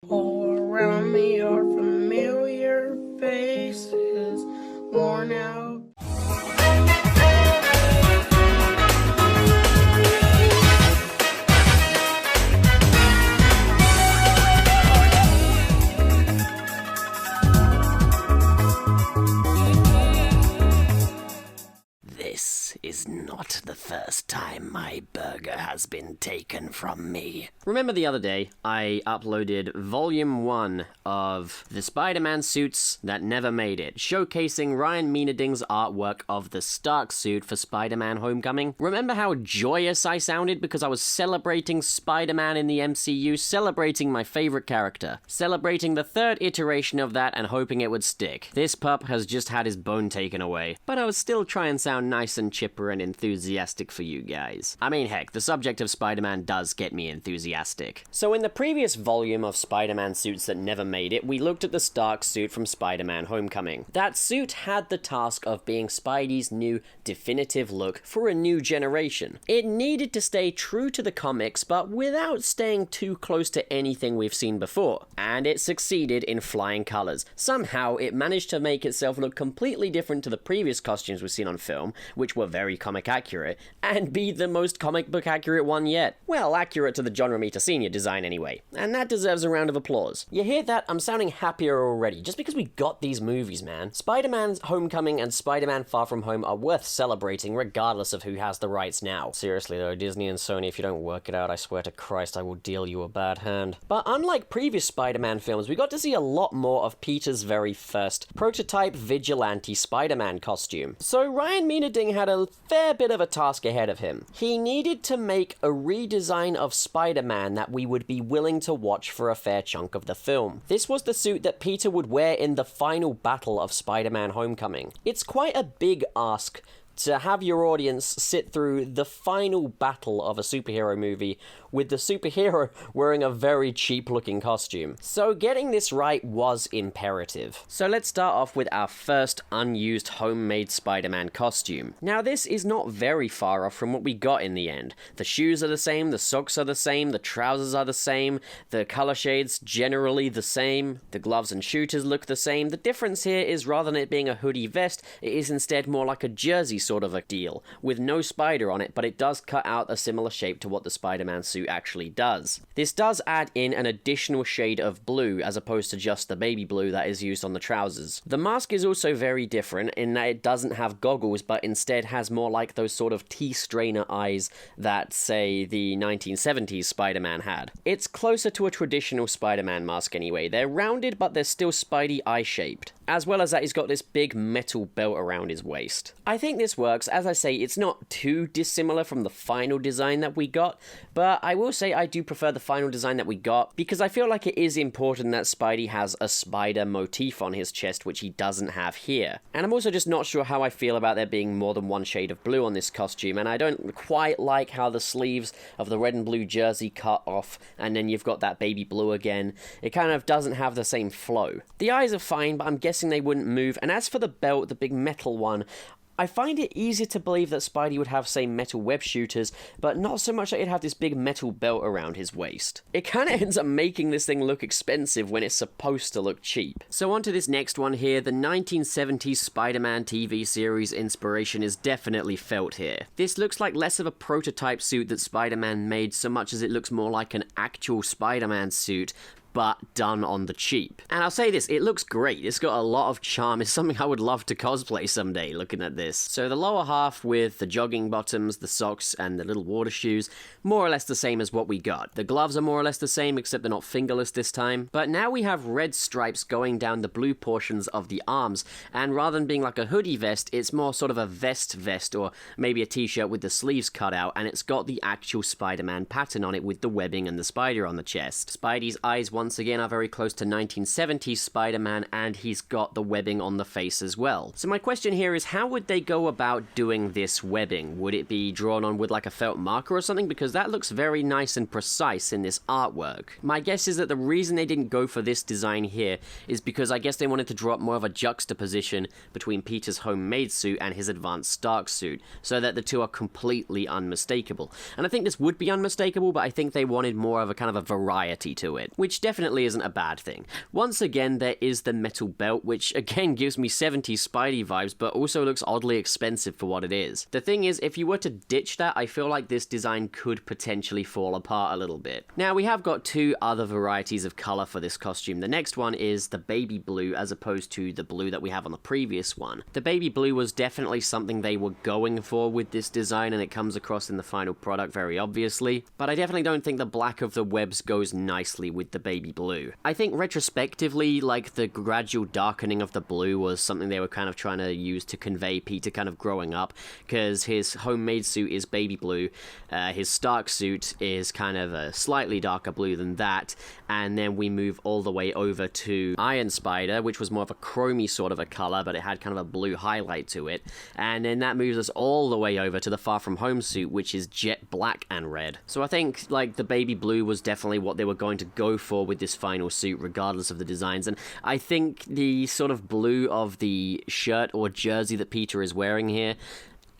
All around me are familiar faces, worn out. This is not the first time my burger has been taken from me. Remember the other day, I uploaded Volume 1 of the Spider-Man suits that never made it, showcasing Ryan Meenading's artwork of the Stark suit for Spider-Man Homecoming. Remember how joyous I sounded because I was celebrating Spider-Man in the MCU, celebrating my favorite character, celebrating the third iteration of that and hoping it would stick. This pup has just had his bone taken away, but I was still trying to sound nice and chipper and enthusiastic for you guys. I mean, heck, the subject of Spider-Man does get me enthusiastic. So in the previous volume of Spider-Man suits that never made it, we looked at the Stark suit from Spider-Man Homecoming. That suit had the task of being Spidey's new definitive look for a new generation. It needed to stay true to the comics, but without staying too close to anything we've seen before. And it succeeded in flying colors. Somehow, it managed to make itself look completely different to the previous costumes we've seen on film, which were very comic accurate, and be the most comic book accurate one yet. Well, accurate to the John Romita Sr. design anyway, and that deserves a round of applause. You hear that? I'm sounding happier already, just because we got these movies, man. Spider-Man's Homecoming and Spider-Man Far From Home are worth celebrating regardless of who has the rights now. Seriously though, Disney and Sony, if you don't work it out, I swear to Christ I will deal you a bad hand. But unlike previous Spider-Man films, we got to see a lot more of Peter's very first prototype vigilante Spider-Man costume. So Ryan Meenading had a fair bit of a task ahead of him. He needed to make a redesign of Spider-Man that we would be willing to watch for a fair chunk of the film. This was the suit that Peter would wear in the final battle of Spider-Man Homecoming. It's quite a big ask to have your audience sit through the final battle of a superhero movie with the superhero wearing a very cheap-looking costume. So getting this right was imperative. So let's start off with our first unused homemade Spider-Man costume. Now this is not very far off from what we got in the end. The shoes are the same, the socks are the same, the trousers are the same, the color shades generally the same, the gloves and shooters look the same. The difference here is rather than it being a hoodie vest, it is instead more like a jersey sort of a deal, with no spider on it, but it does cut out a similar shape to what the Spider-Man suit actually does. This does add in an additional shade of blue as opposed to just the baby blue that is used on the trousers. The mask is also very different in that it doesn't have goggles, but instead has more like those sort of T-strainer eyes that, say, the 1970s Spider-Man had. It's closer to a traditional Spider-Man mask anyway. They're rounded, but they're still Spidey eye-shaped. As well as that, he's got this big metal belt around his waist. I think this works. As I say, it's not too dissimilar from the final design that we got, but I will say I do prefer the final design that we got, because I feel like it is important that Spidey has a spider motif on his chest, which he doesn't have here. And I'm also just not sure how I feel about there being more than one shade of blue on this costume, and I don't quite like how the sleeves of the red and blue jersey cut off, and then you've got that baby blue again. It kind of doesn't have the same flow. The eyes are fine, but I'm guessing they wouldn't move, and as for the belt, the big metal one, I find it easier to believe that Spidey would have, say, metal web shooters, but not so much that he'd have this big metal belt around his waist. It kind of ends up making this thing look expensive when it's supposed to look cheap. So on to this next one here. The 1970s Spider-Man TV series inspiration is definitely felt here. This looks like less of a prototype suit that Spider-Man made so much as it looks more like an actual Spider-Man suit, but done on the cheap. And I'll say this, it looks great. It's got a lot of charm. It's something I would love to cosplay someday, looking at this. So the lower half with the jogging bottoms, the socks, and the little water shoes, more or less the same as what we got. The gloves are more or less the same, except they're not fingerless this time. But now we have red stripes going down the blue portions of the arms, and rather than being like a hoodie vest, it's more sort of a vest, or maybe a t-shirt with the sleeves cut out, and it's got the actual Spider-Man pattern on it with the webbing and the spider on the chest. Spidey's eyes once again are very close to 1970s Spider-Man, and he's got the webbing on the face as well. So my question here is, how would they go about doing this webbing? Would it be drawn on with like a felt marker or something? Because that looks very nice and precise in this artwork. My guess is that the reason they didn't go for this design here is because I guess they wanted to draw up more of a juxtaposition between Peter's homemade suit and his advanced Stark suit, so that the two are completely unmistakable. And I think this would be unmistakable, but I think they wanted more of a kind of a variety to it, which definitely definitely isn't a bad thing. Once again, there is the metal belt, which again gives me 70s Spidey vibes, but also looks oddly expensive for what it is. The thing is, if you were to ditch that, I feel like this design could potentially fall apart a little bit. Now, we have got two other varieties of color for this costume. The next one is the baby blue, as opposed to the blue that we have on the previous one. The baby blue was definitely something they were going for with this design, and it comes across in the final product very obviously, but I definitely don't think the black of the webs goes nicely with the baby blue. I think retrospectively, like, the gradual darkening of the blue was something they were kind of trying to use to convey Peter kind of growing up, because his homemade suit is baby blue, his Stark suit is kind of a slightly darker blue than that, and then we move all the way over to Iron Spider, which was more of a chromey sort of a color, but it had kind of a blue highlight to it, and then that moves us all the way over to the Far From Home suit, which is jet black and red. So I think, like, the baby blue was definitely what they were going to go for with this final suit, regardless of the designs, and I think the sort of blue of the shirt or jersey that Peter is wearing here,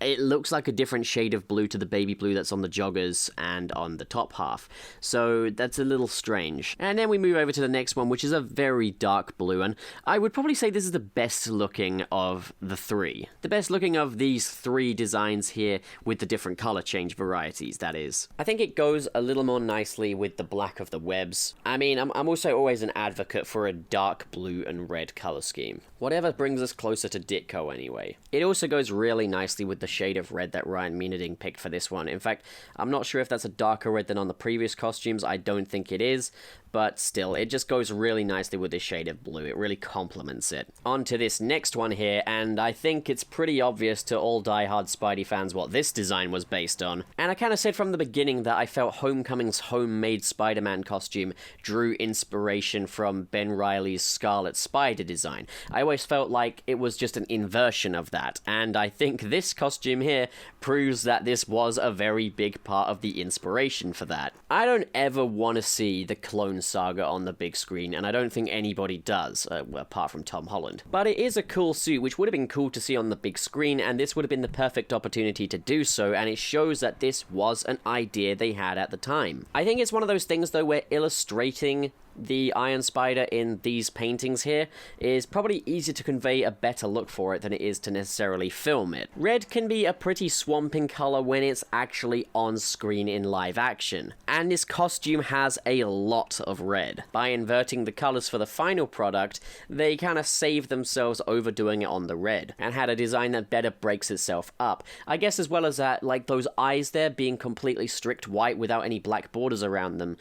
it looks like a different shade of blue to the baby blue that's on the joggers and on the top half. So that's a little strange. And then we move over to the next one, which is a very dark blue, and I would probably say this is the best looking of the three. The best looking of these three designs here with the different color change varieties, that is. I think it goes a little more nicely with the black of the webs. I mean, I'm also always an advocate for a dark blue and red color scheme. Whatever brings us closer to Ditko anyway. It also goes really nicely with the shade of red that Ryan Mienerding picked for this one. In fact, I'm not sure if that's a darker red than on the previous costumes. I don't think it is, but still, it just goes really nicely with this shade of blue. It really complements it. On to this next one here, and I think it's pretty obvious to all die-hard Spidey fans what this design was based on. And I kind of said from the beginning that I felt Homecoming's homemade Spider-Man costume drew inspiration from Ben Reilly's Scarlet Spider design. I always felt like it was just an inversion of that, and I think this costume here proves that this was a very big part of the inspiration for that. I don't ever want to see the Clone Saga on the big screen, and I don't think anybody does, apart from Tom Holland. But it is a cool suit, which would have been cool to see on the big screen, and this would have been the perfect opportunity to do so, and it shows that this was an idea they had at the time. I think it's one of those things, though, where illustrating the Iron Spider in these paintings here is probably easier to convey a better look for it than it is to necessarily film it. Red can be a pretty swamping color when it's actually on screen in live action, and this costume has a lot of red. By inverting the colors for the final product, they kind of saved themselves overdoing it on the red, and had a design that better breaks itself up. I guess as well as that, like those eyes there being completely strict white without any black borders around them,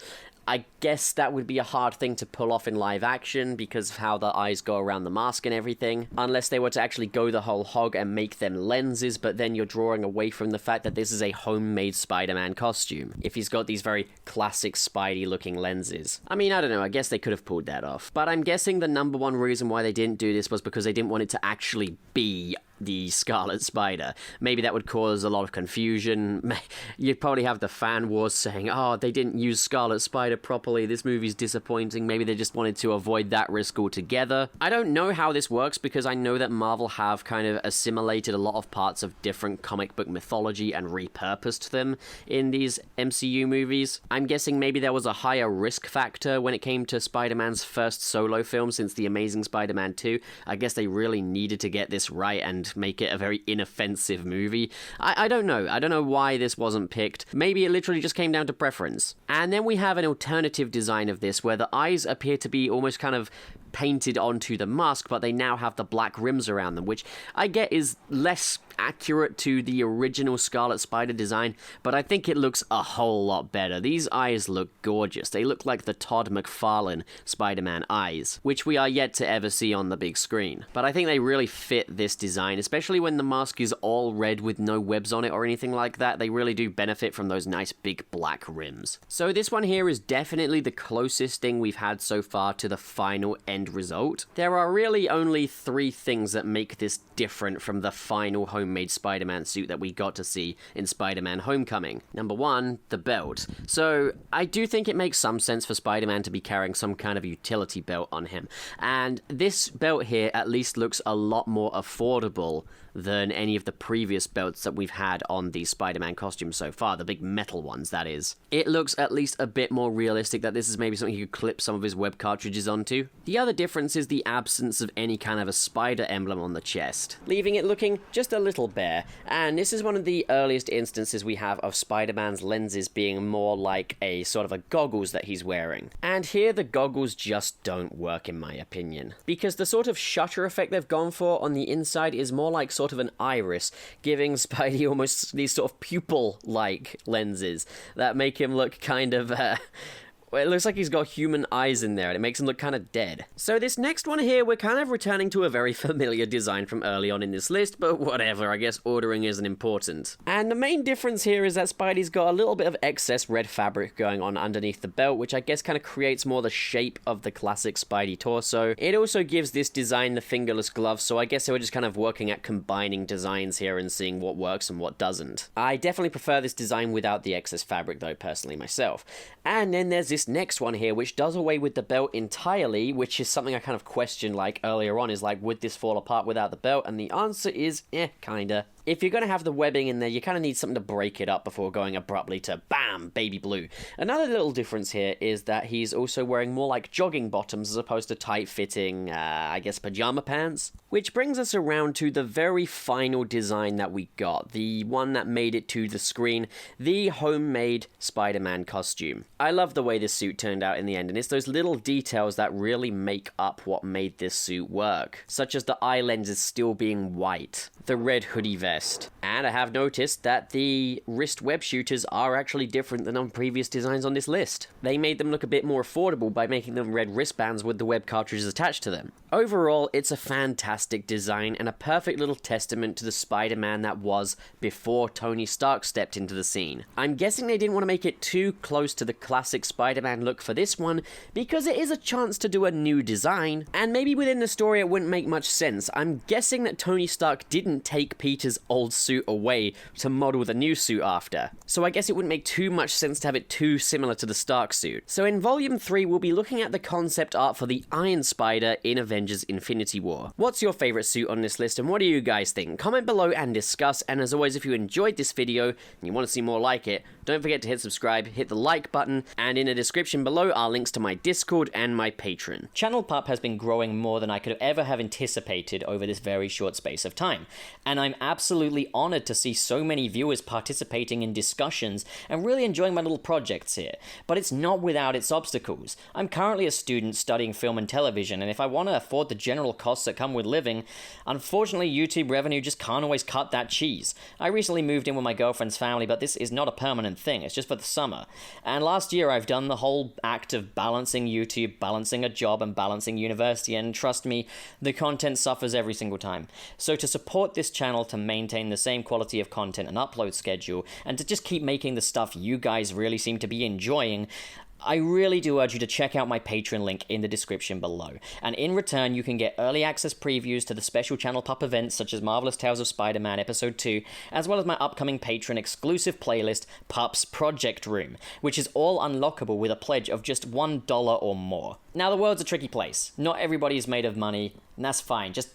I guess that would be a hard thing to pull off in live action because of how the eyes go around the mask and everything, unless they were to actually go the whole hog and make them lenses, but then you're drawing away from the fact that this is a homemade Spider-Man costume, if he's got these very classic Spidey looking lenses. I mean, I don't know, I guess they could have pulled that off. But I'm guessing the number one reason why they didn't do this was because they didn't want it to actually be the Scarlet Spider. Maybe that would cause a lot of confusion. You'd probably have the fan wars saying, oh, they didn't use Scarlet Spider properly, this movie's disappointing. Maybe they just wanted to avoid that risk altogether. I don't know how this works because I know that Marvel have kind of assimilated a lot of parts of different comic book mythology and repurposed them in these MCU movies. I'm guessing maybe there was a higher risk factor when it came to Spider-Man's first solo film since The Amazing Spider-Man 2. I guess they really needed to get this right and make it a very inoffensive movie. I don't know. I don't know why this wasn't picked. Maybe it literally just came down to preference. And then we have an alternative design of this where the eyes appear to be almost kind of painted onto the mask, but they now have the black rims around them, which I get is less accurate to the original Scarlet Spider design, but I think it looks a whole lot better. These eyes look gorgeous. They look like the Todd McFarlane Spider-Man eyes, which we are yet to ever see on the big screen. But I think they really fit this design, especially when the mask is all red with no webs on it or anything like that. They really do benefit from those nice big black rims. So this one here is definitely the closest thing we've had so far to the final end result. There are really only three things that make this different from the final homemade Spider-Man suit that we got to see in Spider-Man Homecoming. Number one, the belt. So I do think it makes some sense for Spider-Man to be carrying some kind of utility belt on him, and this belt here at least looks a lot more affordable than any of the previous belts that we've had on the Spider-Man costumes so far, the big metal ones, that is. It looks at least a bit more realistic that this is maybe something he could clip some of his web cartridges onto. The other difference is the absence of any kind of a spider emblem on the chest, leaving it looking just a little bare, and this is one of the earliest instances we have of Spider-Man's lenses being more like a sort of a goggles that he's wearing. And here the goggles just don't work in my opinion, because the sort of shutter effect they've gone for on the inside is more like sort of an iris, giving Spidey almost these sort of pupil-like lenses that make him look kind of, well, it looks like he's got human eyes in there, and it makes him look kind of dead. So this next one here, we're kind of returning to a very familiar design from early on in this list, but whatever, I guess ordering isn't important. And the main difference here is that Spidey's got a little bit of excess red fabric going on underneath the belt, which I guess kind of creates more the shape of the classic Spidey torso. It also gives this design the fingerless glove, so I guess they were just kind of working at combining designs here and seeing what works and what doesn't. I definitely prefer this design without the excess fabric though, personally myself. And then there's this next one here, which does away with the belt entirely, which is something I kind of questioned like earlier on, is like, would this fall apart without the belt? And the answer is, kinda. If you're going to have the webbing in there, you kind of need something to break it up before going abruptly to BAM! Baby blue. Another little difference here is that he's also wearing more like jogging bottoms as opposed to tight-fitting, I guess, pajama pants. Which brings us around to the very final design that we got, the one that made it to the screen, the homemade Spider-Man costume. I love the way this suit turned out in the end, and it's those little details that really make up what made this suit work, such as the eye lenses still being white, the red hoodie vest, and I have noticed that the wrist web shooters are actually different than on previous designs on this list. They made them look a bit more affordable by making them red wristbands with the web cartridges attached to them. Overall, it's a fantastic design and a perfect little testament to the Spider-Man that was before Tony Stark stepped into the scene. I'm guessing they didn't want to make it too close to the classic Spider-Man look for this one, because it is a chance to do a new design, and maybe within the story it wouldn't make much sense. I'm guessing that Tony Stark didn't take Peter's old suit away to model the new suit after, so I guess it wouldn't make too much sense to have it too similar to the Stark suit. So in Volume 3, we'll be looking at the concept art for the Iron Spider in Avengers Infinity War. What's your favourite suit on this list, and what do you guys think? Comment below and discuss, and as always, if you enjoyed this video and you want to see more like it, don't forget to hit subscribe, hit the like button, and in the description below are links to my Discord and my Patreon. Channel Pup has been growing more than I could ever have anticipated over this very short space of time, and I'm absolutely honoured to see so many viewers participating in discussions and really enjoying my little projects here. But it's not without its obstacles. I'm currently a student studying film and television, and if I want to afford the general costs that come with living, unfortunately YouTube revenue just can't always cut that cheese. I recently moved in with my girlfriend's family, but this is not a permanent thing, it's just for the summer. And last year I've done the whole act of balancing YouTube, balancing a job, and balancing university, and trust me, the content suffers every single time. So to support this channel to maintain the same quality of content and upload schedule, and to just keep making the stuff you guys really seem to be enjoying, I really do urge you to check out my Patreon link in the description below. And in return, you can get early access previews to the special Channel Pup events such as Marvelous Tales of Spider-Man Episode 2, as well as my upcoming Patreon exclusive playlist, Pup's Project Room, which is all unlockable with a pledge of just $1 or more. Now, the world's a tricky place. Not everybody is made of money, and that's fine. Just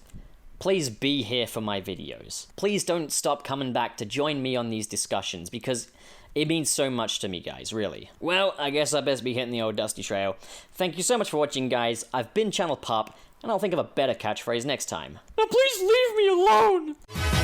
please be here for my videos. Please don't stop coming back to join me on these discussions, because it means so much to me, guys, really. Well, I guess I best be hitting the old dusty trail. Thank you so much for watching, guys. I've been Channel Pup, and I'll think of a better catchphrase next time. Now please leave me alone!